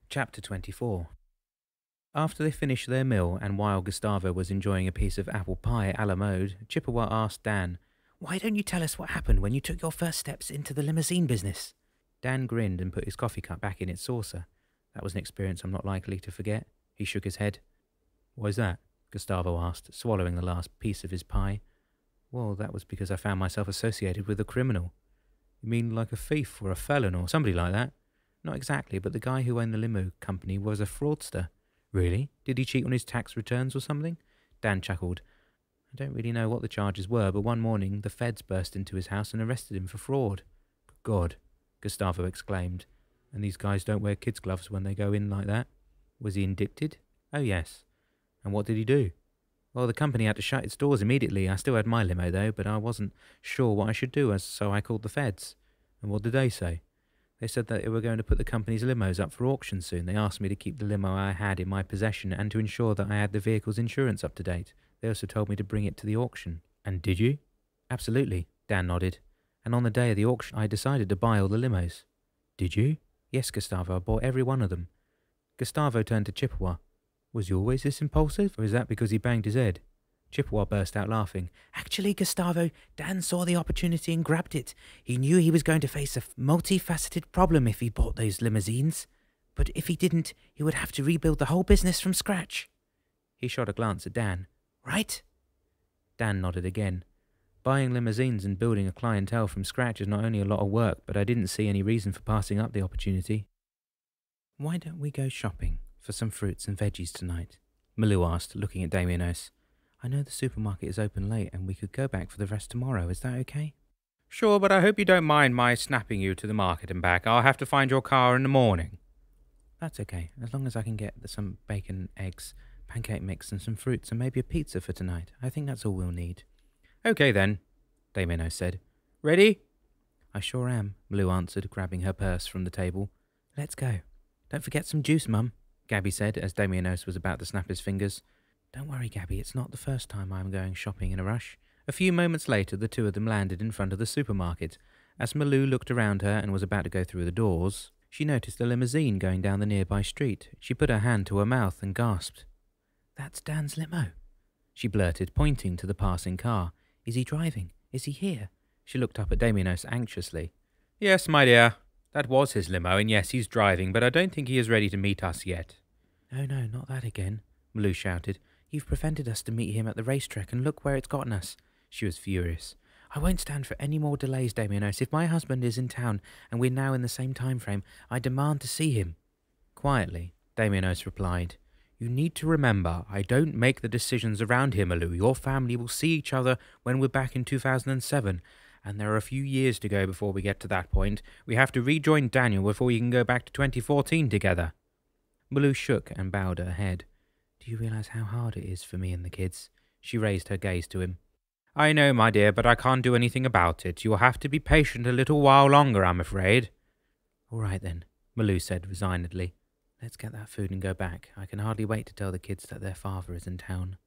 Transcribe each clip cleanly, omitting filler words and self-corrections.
Chapter 24. After they finished their meal, and while Gustavo was enjoying a piece of apple pie a la mode, Chippewa asked Dan, "Why don't you tell us what happened when you took your first steps into the limousine business?" Dan grinned and put his coffee cup back in its saucer. That was an experience I'm not likely to forget. He shook his head. "Why's that?" Gustavo asked, swallowing the last piece of his pie. "Well, that was because I found myself associated with a criminal." "You mean like a thief or a felon or somebody like that?" "Not exactly, but the guy who owned the limo company was a fraudster." "Really? Did he cheat on his tax returns or something?" Dan chuckled. "I don't really know what the charges were, but one morning the feds burst into his house and arrested him for fraud." "Good God," Gustavo exclaimed. "And these guys don't wear kids' gloves when they go in like that?" "Was he indicted?" "Oh, yes." "And what did he do?" "Well, the company had to shut its doors immediately. I still had my limo, though, but I wasn't sure what I should do, so I called the feds." "And what did they say?" "They said that they were going to put the company's limos up for auction soon. They asked me to keep the limo I had in my possession and to ensure that I had the vehicle's insurance up to date. They also told me to bring it to the auction." "And did you?" "Absolutely," Dan nodded. "And on the day of the auction, I decided to buy all the limos." "Did you?" "Yes, Gustavo, I bought every one of them." Gustavo turned to Chippewa. "Was he always this impulsive, or is that because he banged his head?" Chippewa burst out laughing. "Actually, Gustavo, Dan saw the opportunity and grabbed it. He knew he was going to face a multifaceted problem if he bought those limousines. But if he didn't, he would have to rebuild the whole business from scratch." He shot a glance at Dan. "Right?" Dan nodded again. "Buying limousines and building a clientele from scratch is not only a lot of work, but I didn't see any reason for passing up the opportunity." "Why don't we go shopping for some fruits and veggies tonight?" Malou asked, looking at Damianos. "I know the supermarket is open late and we could go back for the rest tomorrow. Is that okay?" "Sure, but I hope you don't mind my snapping you to the market and back. I'll have to find your car in the morning." "That's okay, as long as I can get some bacon, eggs, pancake mix and some fruits and maybe a pizza for tonight. I think that's all we'll need." "Okay then," Damiano said. "Ready?" "I sure am," Malou answered, grabbing her purse from the table. "Let's go. Don't forget some juice, Mum," Gabby said as Damianos was about to snap his fingers. "Don't worry, Gabby, it's not the first time I'm going shopping in a rush." A few moments later, the two of them landed in front of the supermarket. As Malou looked around her and was about to go through the doors, she noticed a limousine going down the nearby street. She put her hand to her mouth and gasped. "That's Dan's limo," she blurted, pointing to the passing car. "Is he driving? Is he here?" She looked up at Damianos anxiously. "Yes, my dear. That was his limo, and yes, he's driving, but I don't think he is ready to meet us yet." "Oh no, not that again," Malou shouted. "You've prevented us to meet him at the racetrack, and look where it's gotten us." She was furious. "I won't stand for any more delays, Damianos. If my husband is in town, and we're now in the same time frame, I demand to see him." Quietly, Damianos replied, "You need to remember, I don't make the decisions around here, Malou. Your family will see each other when we're back in 2007, and there are a few years to go before we get to that point. We have to rejoin Daniel before we can go back to 2014 together." Malou shook and bowed her head. "Do you realize how hard it is for me and the kids?" She raised her gaze to him. "I know, my dear, but I can't do anything about it. You'll have to be patient a little while longer, I'm afraid." "All right then," Malou said resignedly. "Let's get that food and go back. I can hardly wait to tell the kids that their father is in town."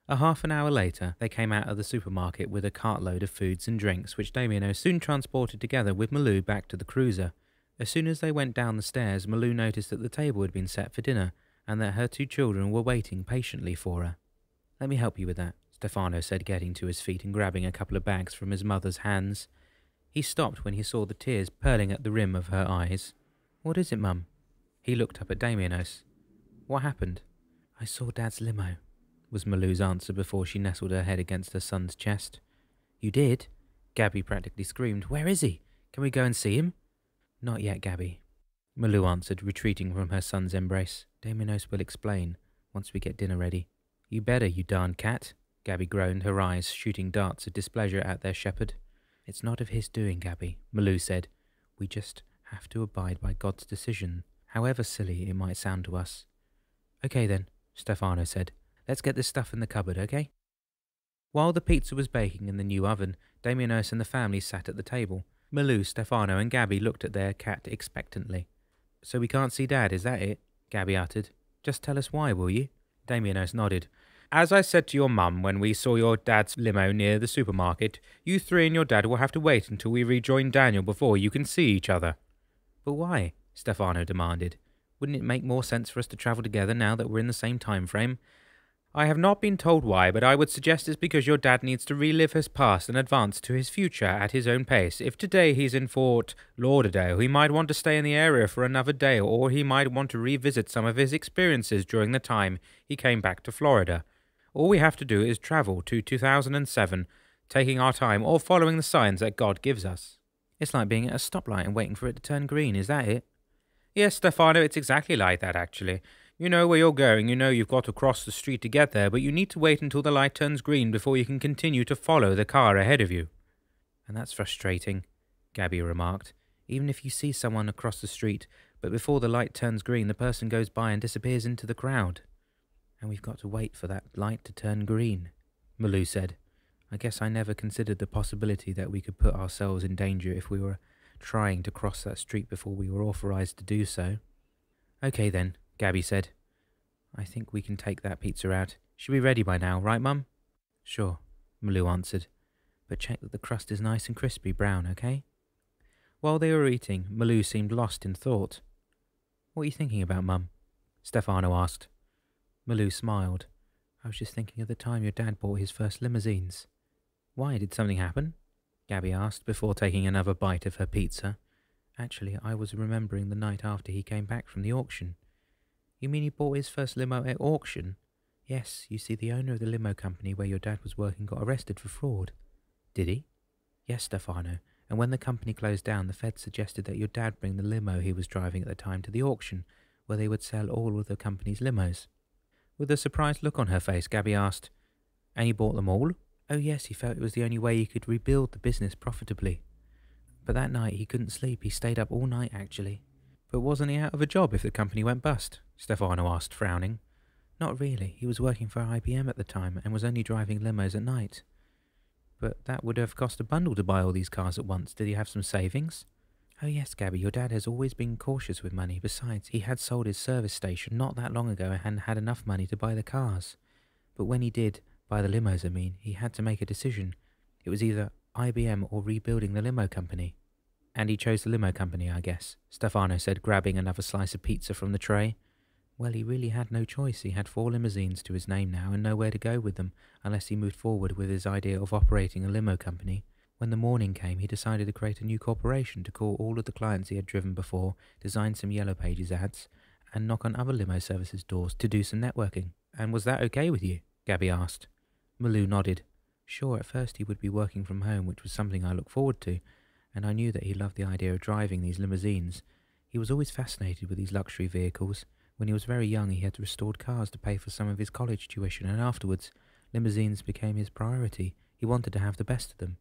A half an hour later, they came out of the supermarket with a cartload of foods and drinks, which Damiano soon transported together with Malou back to the cruiser. As soon as they went down the stairs, Malou noticed that the table had been set for dinner, and that her two children were waiting patiently for her. "Let me help you with that," Stefano said, getting to his feet and grabbing a couple of bags from his mother's hands. He stopped when he saw the tears purling at the rim of her eyes. "What is it, Mum?" He looked up at Damianos. "What happened?" "I saw Dad's limo," was Malou's answer before she nestled her head against her son's chest. "You did?" Gabby practically screamed. "Where is he? Can we go and see him?" "Not yet, Gabby," Malou answered, retreating from her son's embrace. "Damianos will explain once we get dinner ready." "You better, you darn cat," Gabby groaned, her eyes shooting darts of displeasure at their shepherd. "It's not of his doing, Gabby," Malou said. "We just have to abide by God's decision, however silly it might sound to us." "Okay then," Stefano said. "Let's get this stuff in the cupboard, okay?" While the pizza was baking in the new oven, Damianos and the family sat at the table. Malou, Stefano and Gabby looked at their cat expectantly. "So we can't see Dad, is that it?" Gabby uttered. "Just tell us why, will you?" Damianos nodded. "As I said to your mum when we saw your dad's limo near the supermarket, you three and your dad will have to wait until we rejoin Daniel before you can see each other." "But why?" Stefano demanded. Wouldn't it make more sense for us to travel together now that we're in the same time frame? I have not been told why, but I would suggest it's because your dad needs to relive his past and advance to his future at his own pace. If today he's in Fort Lauderdale, he might want to stay in the area for another day, or he might want to revisit some of his experiences during the time he came back to Florida. All we have to do is travel to 2007, taking our time or following the signs that God gives us. It's like being at a stoplight and waiting for it to turn green, is that it? Yes, Stefano, it's exactly like that, actually. You know where you're going, you know you've got to cross the street to get there, but you need to wait until the light turns green before you can continue to follow the car ahead of you. And that's frustrating, Gabby remarked. Even if you see someone across the street, but before the light turns green, the person goes by and disappears into the crowd. And we've got to wait for that light to turn green, Malou said. I guess I never considered the possibility that we could put ourselves in danger if we were trying to cross that street before we were authorized to do so. Okay then, Gabby said. I think we can take that pizza out. Should be ready by now, right, Mum? Sure, Malou answered. But check that the crust is nice and crispy brown, okay? While they were eating, Malou seemed lost in thought. What are you thinking about, Mum? Stefano asked. Malou smiled. I was just thinking of the time your dad bought his first limousines. Why, did something happen? Gabby asked before taking another bite of her pizza. Actually, I was remembering the night after he came back from the auction. You mean he bought his first limo at auction? Yes, you see, the owner of the limo company where your dad was working got arrested for fraud. Did he? Yes, Stefano, and when the company closed down, the Fed suggested that your dad bring the limo he was driving at the time to the auction, where they would sell all of the company's limos. With a surprised look on her face, Gabby asked, And he bought them all? Oh yes, he felt it was the only way he could rebuild the business profitably. But that night he couldn't sleep, he stayed up all night actually. But wasn't he out of a job if the company went bust? Stefano asked, frowning. Not really, he was working for IBM at the time and was only driving limos at night. But that would have cost a bundle to buy all these cars at once. Did he have some savings? Oh yes, Gabby, your dad has always been cautious with money. Besides, he had sold his service station not that long ago and had enough money to buy the cars. But when he did, buy the limos he had to make a decision. It was either IBM or rebuilding the limo company. And he chose the limo company, I guess, Stefano said, grabbing another slice of pizza from the tray. Well, he really had no choice. He had 4 limousines to his name now and nowhere to go with them unless he moved forward with his idea of operating a limo company. When the morning came, he decided to create a new corporation to call all of the clients he had driven before, design some Yellow Pages ads, and knock on other limo services' doors to do some networking. And was that okay with you? Gabby asked. Malou nodded. Sure, at first he would be working from home, which was something I looked forward to, and I knew that he loved the idea of driving these limousines. He was always fascinated with these luxury vehicles. When he was very young, he had restored cars to pay for some of his college tuition, and afterwards, limousines became his priority. He wanted to have the best of them.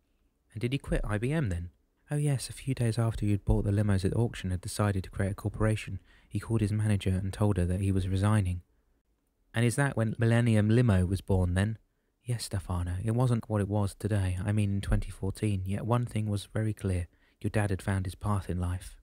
And did he quit IBM then? Oh yes, a few days after he had bought the limos at auction and decided to create a corporation, he called his manager and told her that he was resigning. And is that when Millennium Limo was born then? Yes, Stefano, it wasn't what it was today, I mean in 2014, yet one thing was very clear. Your dad had found his path in life.